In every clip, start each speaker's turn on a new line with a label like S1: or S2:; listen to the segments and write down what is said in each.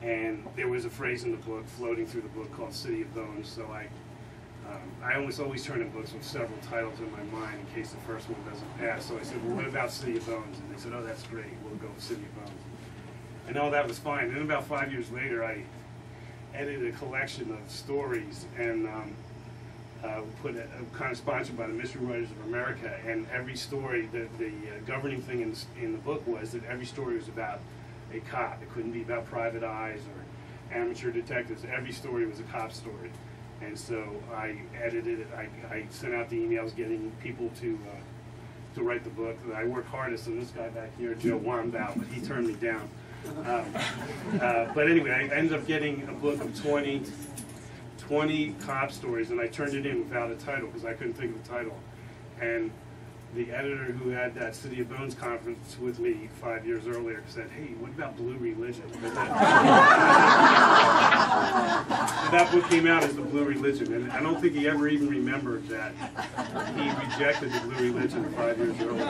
S1: And there was a phrase in the book, floating through the book, called City of Bones. So I always turn in books with several titles in my mind in case the first one doesn't pass. So I said, well, what about City of Bones? And they said, oh, that's great. We'll go with City of Bones. And all that was fine. And then about 5 years later, I edited a collection of stories and put kind of sponsored by the Mystery Writers of America. And every story, the governing thing in the book was that every story was about a cop. It couldn't be about private eyes or amateur detectives. Every story was a cop story. And so I edited it. I sent out the emails getting people to write the book. I worked hardest on this guy back here, Joe Wambow, but he turned me down. But anyway, I ended up getting a book of 20 cop stories, and I turned it in without a title because I couldn't think of a title. And the editor who had that City of Bones conference with me 5 years earlier said, hey, what about Blue Religion? That book came out as The Blue Religion, and I don't think he ever even remembered that he rejected The Blue Religion 5 years earlier.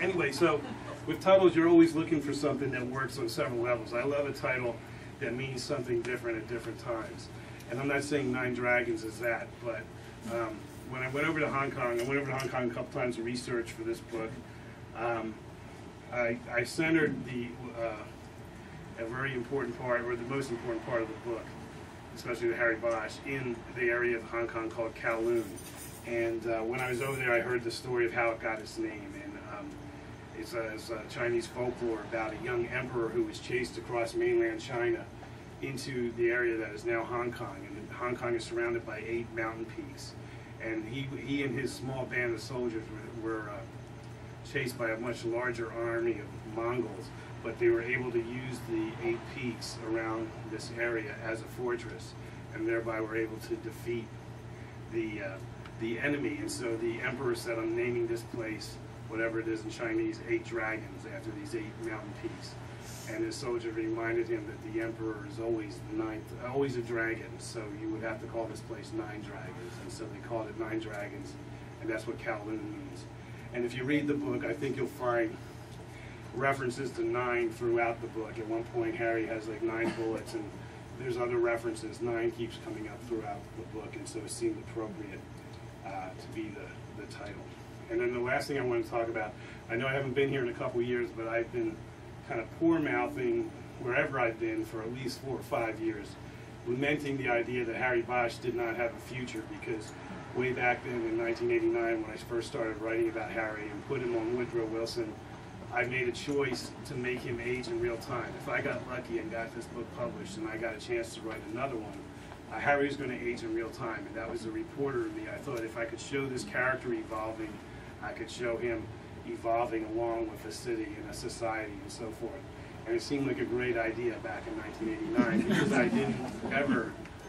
S1: Anyway, so with titles, you're always looking for something that works on several levels. I love a title that means something different at different times. And I'm not saying Nine Dragons is that, but when I went over to Hong Kong, a couple times to research for this book. I centered a very important part, or the most important part of the book, especially the Harry Bosch, in the area of Hong Kong called Kowloon. And when I was over there, I heard the story of how it got its name. And it's a Chinese folklore about a young emperor who was chased across mainland China into the area that is now Hong Kong. And Hong Kong is surrounded by 8 mountain peaks. And he and his small band of soldiers were chased by a much larger army of Mongols, but they were able to use the 8 peaks around this area as a fortress, and thereby were able to defeat the enemy. And so the emperor said, I'm naming this place, whatever it is in Chinese, 8 Dragons, after these 8 mountain peaks. And his soldier reminded him that the emperor is always the ninth, always a dragon, so you would have to call this place 9 Dragons. And so they called it 9 Dragons, and that's what Kowloon means. And if you read the book, I think you'll find references to 9 throughout the book. At one point, Harry has like 9 bullets, and there's other references. 9 keeps coming up throughout the book, and so it seemed appropriate to be the title. And then the last thing I want to talk about, I know I haven't been here in a couple years, but I've been kind of poor-mouthing wherever I've been for at least 4 or 5 years, lamenting the idea that Harry Bosch did not have a future, because way back then in 1989 when I first started writing about Harry and put him on Woodrow Wilson, I made a choice to make him age in real time. If I got lucky and got this book published and I got a chance to write another one, Harry was going to age in real time, and that was a reporter in me. I thought if I could show this character evolving, I could show him evolving along with a city and a society and so forth. And it seemed like a great idea back in 1989 because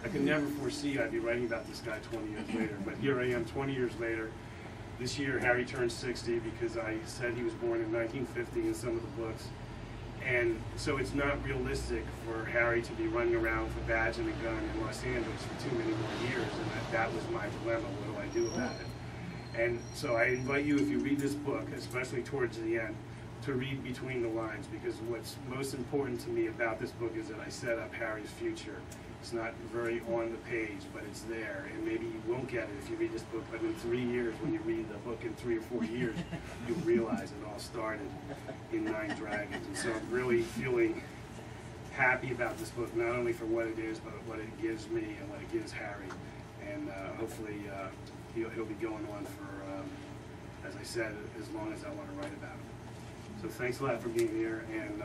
S1: I could never foresee I'd be writing about this guy 20 years later. But here I am 20 years later. This year Harry turned 60 because I said he was born in 1950 in some of the books. And so it's not realistic for Harry to be running around with a badge and a gun in Los Angeles for too many more years. And that was my dilemma. What do I do about it? And so I invite you, if you read this book, especially towards the end, to read between the lines, because what's most important to me about this book is that I set up Harry's future. It's not very on the page, but it's there, and maybe you won't get it if you read this book, but in 3 years, when you read the book in 3 or 4 years, you'll realize it all started in 9 Dragons. And so I'm really feeling happy about this book, not only for what it is, but what it gives me and what it gives Harry. And hopefully he'll be going on for, as I said, as long as I want to write about him. So thanks a lot for being here, and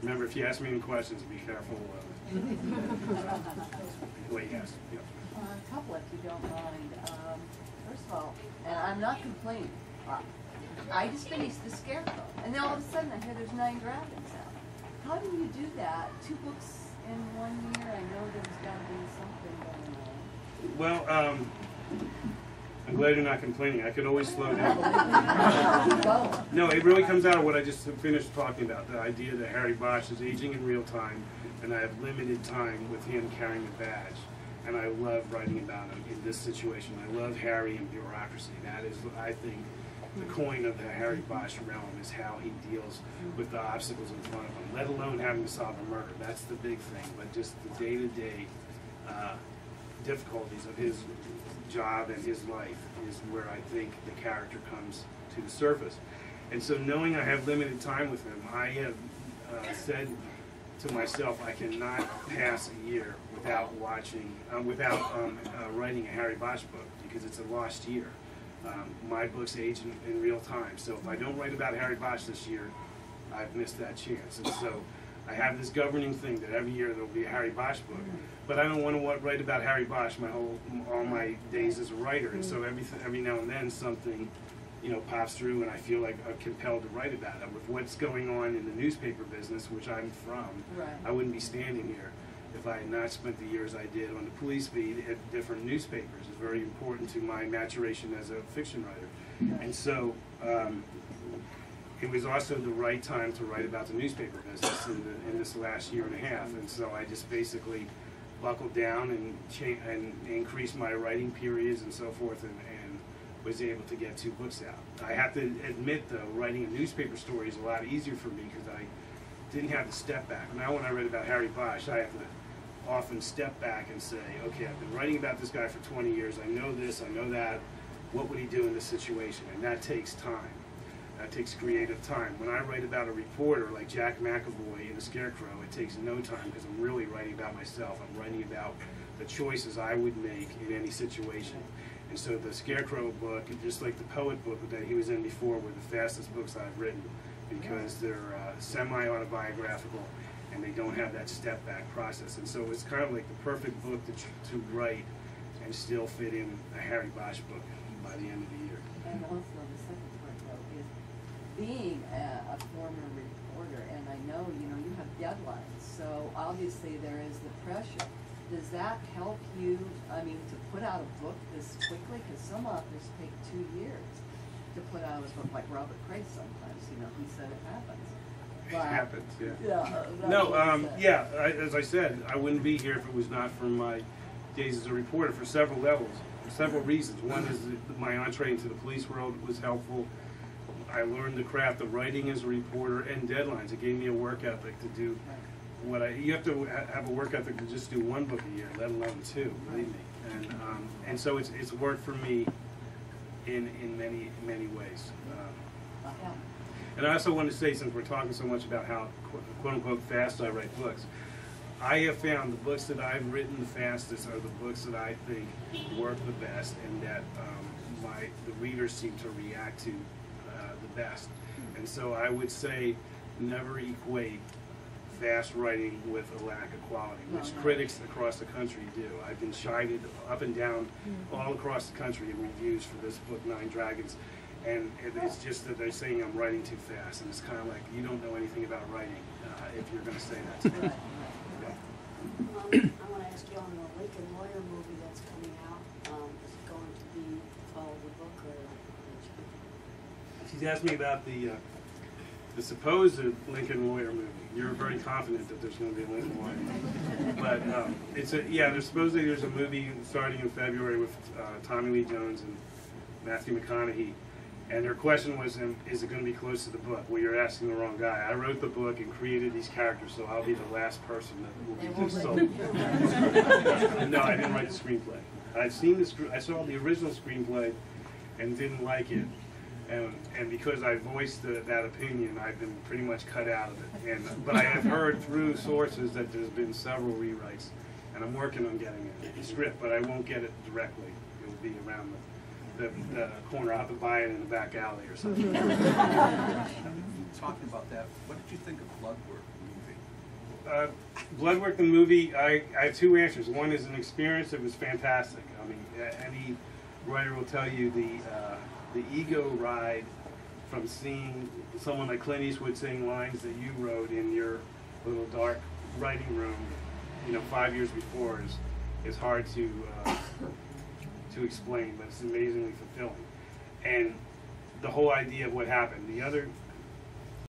S1: remember, if you ask me any questions, be careful. Wait, yes. Yeah.
S2: A couple, if you don't mind. First of all, and I'm not complaining, I just finished The Scarecrow, and then all of a sudden I hear there's 9 Dragons out. How do you do that? 2 books in 1 year? I know there's got to be something going on.
S1: Well, I'm glad you're not complaining. I could always slow down. No, it really comes out of what I just finished talking about, the idea that Harry Bosch is aging in real time, and I have limited time with him carrying a badge. And I love writing about him in this situation. I love Harry and bureaucracy. That is, I think, the coin of the Harry Bosch realm is how he deals with the obstacles in front of him, let alone having to solve a murder. That's the big thing, but just the day-to-day difficulties of his job and his life is where I think the character comes to the surface. And so knowing I have limited time with him, I have said to myself, I cannot pass a year without writing a Harry Bosch book, because it's a lost year. My books age in real time, so if I don't write about Harry Bosch this year, I've missed that chance. And so I have this governing thing that every year there'll be a Harry Bosch book, but I don't want to write about Harry Bosch all my days as a writer. And so every now and then something, you know, pops through, and I feel like I'm compelled to write about it. With what's going on in the newspaper business, which I'm from, I wouldn't be standing here if I had not spent the years I did on the police beat at different newspapers. It's very important to my maturation as a fiction writer. And so it was also the right time to write about the newspaper business in this last year and a half. And so I just basically buckled down and increased my writing periods and so forth, and was able to get 2 books out. I have to admit, though, writing a newspaper story is a lot easier for me because I didn't have to step back. Now when I read about Harry Bosch, I have to often step back and say, okay, I've been writing about this guy for 20 years, I know this, I know that, what would he do in this situation? And that takes time. That takes creative time. When I write about a reporter like Jack McAvoy in The Scarecrow, it takes no time because I'm really writing about myself. I'm writing about the choices I would make in any situation. And so the Scarecrow book, just like the Poet book that he was in before, were the fastest books I've written, because they're semi-autobiographical and they don't have that step-back process. And so it's kind of like the perfect book to write and still fit in a Harry Bosch book by the end of the year.
S2: And also the second part, though, is being a former reporter, and I know, you have deadlines, so obviously there is the pressure. Does that help you, to put out a book this quickly? Because some authors take 2 years to put out a book, like Robert Cray sometimes, he said it happens.
S1: But, it happens, yeah.
S2: No,
S1: as I said, I wouldn't be here if it was not for my days as a reporter for several levels, for several reasons. One is that my entree into the police world was helpful. I learned the craft of writing as a reporter and deadlines. It gave me a work ethic to do you have to have a work ethic to just do 1 book a year, let alone 2, believe me. And so it's worked for me in many ways. And I also want to say, since we're talking so much about how quote unquote fast I write books, I have found the books that I've written the fastest are the books that I think work the best, and that the readers seem to react to the best. And so I would say never equate fast writing with a lack of quality, which critics across the country do. I've been chided up and down all across the country in reviews for this book, 9 Dragons, and it's just that they're saying I'm writing too fast, and it's kind of like, you don't know anything about writing if you're going to say that to me.
S3: I want to ask you on the Lincoln Lawyer movie that's coming out, is it going to be follow the book, or?
S1: She's asked me about the supposed Lincoln Lawyer movie. You're very confident that there's going to be a Lincoln Lawyer. But there's a movie starting in February with Tommy Lee Jones and Matthew McConaughey. And her question was, is it going to be close to the book? Well, you're asking the wrong guy. I wrote the book and created these characters, so I'll be the last person that will be sold. No, I didn't write the screenplay. I saw the original screenplay and didn't like it. And because I voiced that opinion, I've been pretty much cut out of it. But I have heard through sources that there's been several rewrites, and I'm working on getting a script, but I won't get it directly. It will be around the corner. I'll have to buy it in the back alley or something.
S4: Talking about that, what did you think of Bloodwork, the movie?
S1: Bloodwork, the movie, I have 2 answers. One is an experience. It was fantastic. Any writer will tell you the ego ride from seeing someone like Clint Eastwood saying lines that you wrote in your little dark writing room, 5 years before is hard to explain, but it's amazingly fulfilling. And the whole idea of what happened. The other